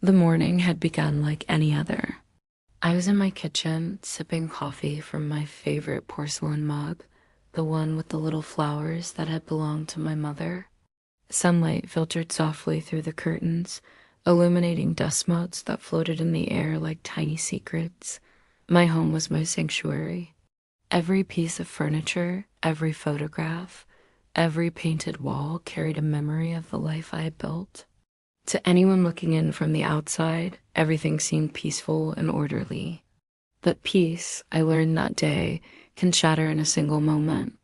The morning had begun like any other. I was in my kitchen, sipping coffee from my favorite porcelain mug, the one with the little flowers that had belonged to my mother. Sunlight filtered softly through the curtains, illuminating dust motes that floated in the air like tiny secrets. My home was my sanctuary. Every piece of furniture, every photograph, every painted wall carried a memory of the life I had built. To anyone looking in from the outside, everything seemed peaceful and orderly. But peace, I learned that day, can shatter in a single moment.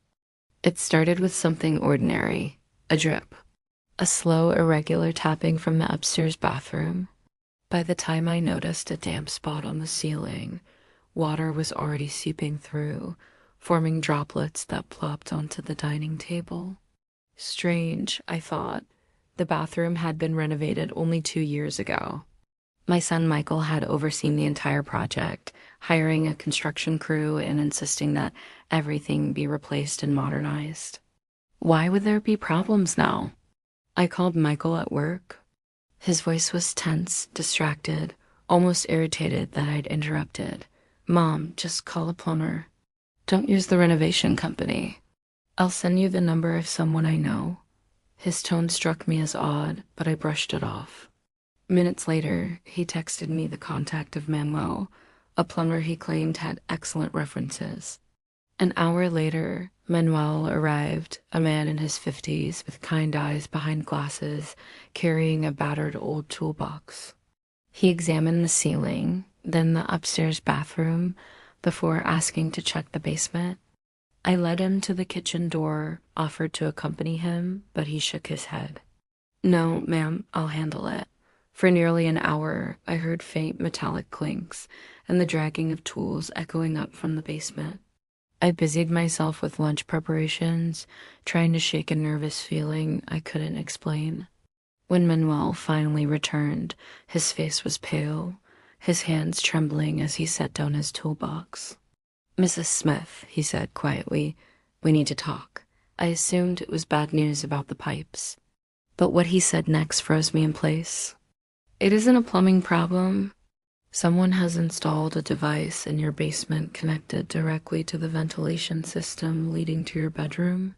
It started with something ordinary, a drip, a slow, irregular tapping from the upstairs bathroom. By the time I noticed a damp spot on the ceiling, water was already seeping through, forming droplets that plopped onto the dining table. Strange, I thought. The bathroom had been renovated only 2 years ago. My son Michael had overseen the entire project, hiring a construction crew and insisting that everything be replaced and modernized. Why would there be problems now? I called Michael at work. His voice was tense, distracted, almost irritated that I'd interrupted. Mom, just call a plumber. Don't use the renovation company. I'll send you the number of someone I know. His tone struck me as odd, but I brushed it off. Minutes later, he texted me the contact of Manuel, a plumber he claimed had excellent references. An hour later, Manuel arrived, a man in his 50s with kind eyes behind glasses, carrying a battered old toolbox. He examined the ceiling, then the upstairs bathroom, before asking to check the basement. I led him to the kitchen door, offered to accompany him, but he shook his head. No, ma'am, I'll handle it. For nearly an hour, I heard faint metallic clinks and the dragging of tools echoing up from the basement. I busied myself with lunch preparations, trying to shake a nervous feeling I couldn't explain. When Manuel finally returned, his face was pale, his hands trembling as he set down his toolbox. Mrs. Smith, he said quietly, we need to talk. I assumed it was bad news about the pipes. But what he said next froze me in place. It isn't a plumbing problem. Someone has installed a device in your basement connected directly to the ventilation system leading to your bedroom.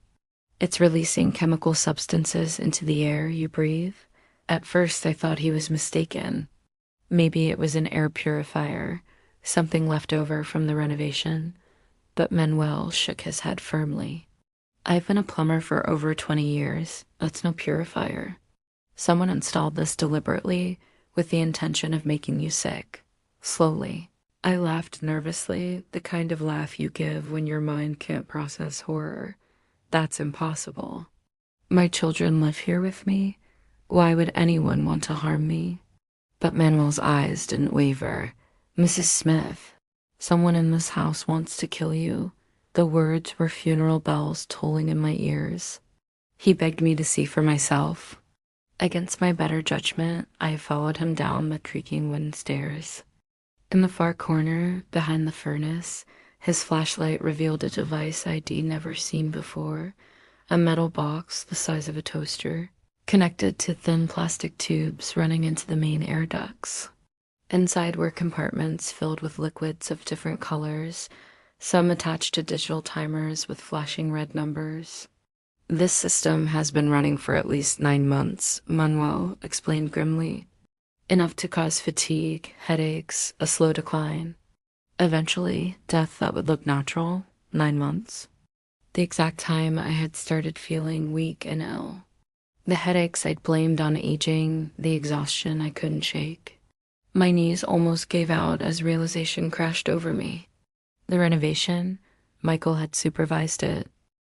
It's releasing chemical substances into the air you breathe. At first, I thought he was mistaken. Maybe it was an air purifier, something left over from the renovation, but Manuel shook his head firmly. I've been a plumber for over 20 years. That's no purifier. Someone installed this deliberately with the intention of making you sick. Slowly. I laughed nervously, the kind of laugh you give when your mind can't process horror. That's impossible. My children live here with me. Why would anyone want to harm me? But Manuel's eyes didn't waver. Mrs. Smith, someone in this house wants to kill you. The words were funeral bells tolling in my ears. He begged me to see for myself. Against my better judgment, I followed him down the creaking wooden stairs. In the far corner, behind the furnace, his flashlight revealed a device I'd never seen before, a metal box the size of a toaster, connected to thin plastic tubes running into the main air ducts. Inside were compartments filled with liquids of different colors, some attached to digital timers with flashing red numbers. This system has been running for at least 9 months, Manuel explained grimly. Enough to cause fatigue, headaches, a slow decline. Eventually, death that would look natural, 9 months. The exact time I had started feeling weak and ill. The headaches I'd blamed on aging, the exhaustion I couldn't shake. My knees almost gave out as realization crashed over me. The renovation, Michael had supervised it.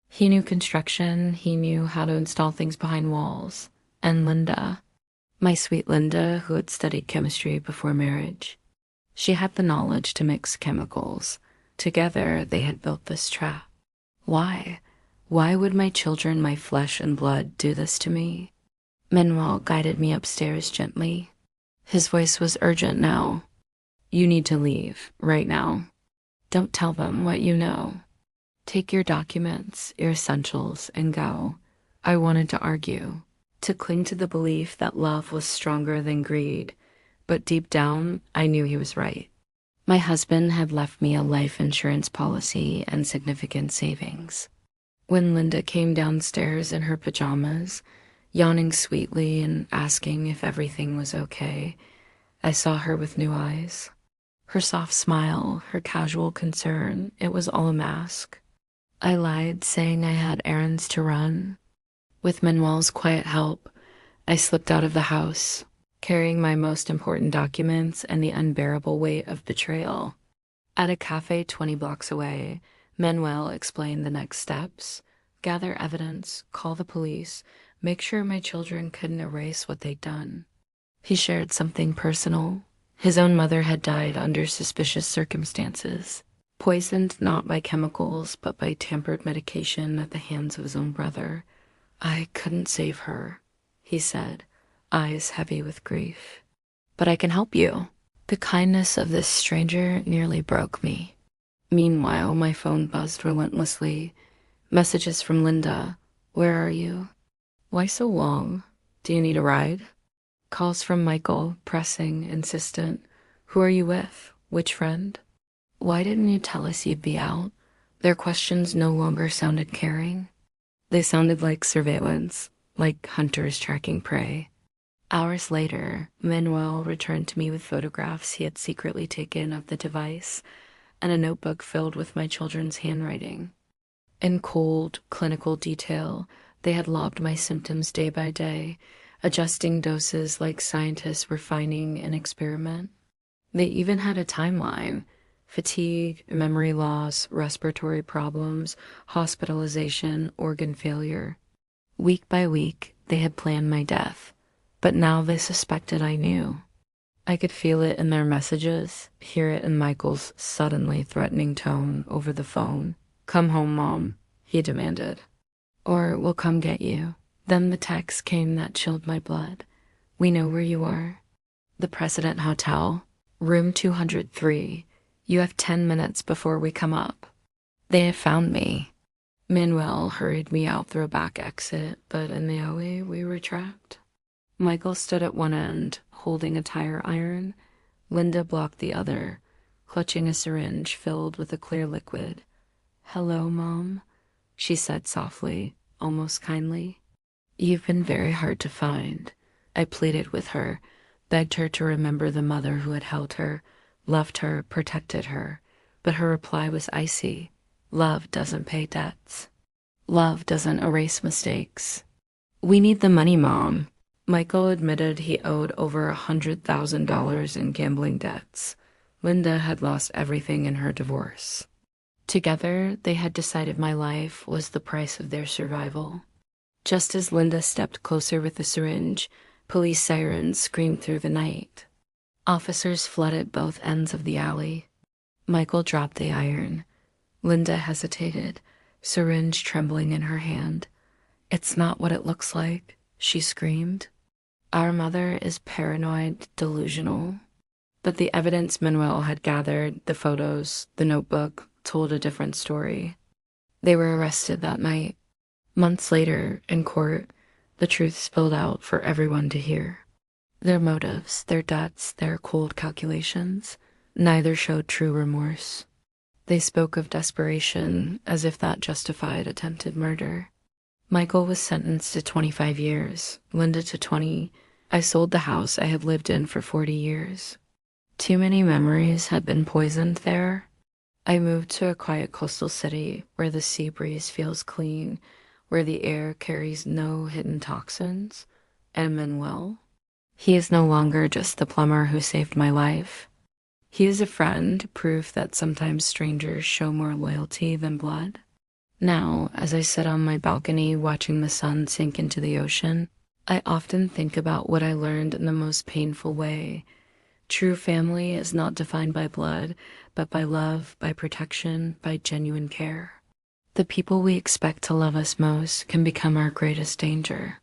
He knew construction, he knew how to install things behind walls. And Linda, my sweet Linda, who had studied chemistry before marriage. She had the knowledge to mix chemicals. Together, they had built this trap. Why? Why would my children, my flesh and blood, do this to me? Manuel guided me upstairs gently. His voice was urgent now. You need to leave, right now. Don't tell them what you know. Take your documents, your essentials, and go. I wanted to argue, to cling to the belief that love was stronger than greed, but deep down, I knew he was right. My husband had left me a life insurance policy and significant savings. When Linda came downstairs in her pajamas, yawning sweetly and asking if everything was okay, I saw her with new eyes. Her soft smile, her casual concern, it was all a mask. I lied, saying I had errands to run. With Manuel's quiet help, I slipped out of the house, carrying my most important documents and the unbearable weight of betrayal. At a cafe 20 blocks away, Manuel explained the next steps: gather evidence, call the police, make sure my children couldn't erase what they'd done. He shared something personal. His own mother had died under suspicious circumstances, poisoned not by chemicals but by tampered medication at the hands of his own brother. I couldn't save her, he said, eyes heavy with grief. But I can help you. The kindness of this stranger nearly broke me. Meanwhile, my phone buzzed relentlessly. Messages from Linda. Where are you? Why so long? Do you need a ride? Calls from Michael, pressing, insistent. Who are you with? Which friend? Why didn't you tell us you'd be out? Their questions no longer sounded caring. They sounded like surveillance, like hunters tracking prey. Hours later, Manuel returned to me with photographs he had secretly taken of the device and a notebook filled with my children's handwriting. In cold, clinical detail, they had logged my symptoms day by day, adjusting doses like scientists refining an experiment. They even had a timeline: fatigue, memory loss, respiratory problems, hospitalization, organ failure. Week by week, they had planned my death, but now they suspected I knew. I could feel it in their messages, hear it in Michael's suddenly threatening tone over the phone. Come home, Mom, he demanded. Or we'll come get you. Then the text came that chilled my blood. We know where you are. The President Hotel, room 203. You have 10 minutes before we come up. They have found me. Manuel hurried me out through a back exit, but in the alley we were trapped. Michael stood at one end, holding a tire iron. Linda blocked the other, clutching a syringe filled with a clear liquid. Hello, Mom, she said softly, almost kindly. You've been very hard to find. I pleaded with her, begged her to remember the mother who had held her, loved her, protected her. But her reply was icy. Love doesn't pay debts. Love doesn't erase mistakes. We need the money, Mom. Michael admitted he owed over $100,000 in gambling debts. Linda had lost everything in her divorce. Together, they had decided my life was the price of their survival. Just as Linda stepped closer with the syringe, police sirens screamed through the night. Officers flooded both ends of the alley. Michael dropped the iron. Linda hesitated, syringe trembling in her hand. It's not what it looks like, she screamed. Our mother is paranoid, delusional. But the evidence Manuel had gathered, the photos, the notebook, told a different story. They were arrested that night. Months later, in court, the truth spilled out for everyone to hear. Their motives, their debts, their cold calculations, neither showed true remorse. They spoke of desperation as if that justified attempted murder. Michael was sentenced to 25 years, Linda to 20. I sold the house I had lived in for 40 years. Too many memories had been poisoned there. I moved to a quiet coastal city where the sea breeze feels clean, where the air carries no hidden toxins. And Manuel, he is no longer just the plumber who saved my life. He is a friend, proof that sometimes strangers show more loyalty than blood. Now, as I sit on my balcony watching the sun sink into the ocean, I often think about what I learned in the most painful way. True family is not defined by blood, but by love, by protection, by genuine care. The people we expect to love us most can become our greatest danger.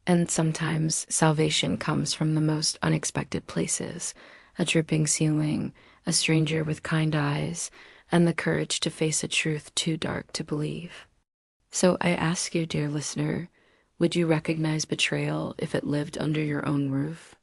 And sometimes salvation comes from the most unexpected places: a dripping ceiling, a stranger with kind eyes, and the courage to face a truth too dark to believe. So I ask you, dear listener, would you recognize betrayal if it lived under your own roof?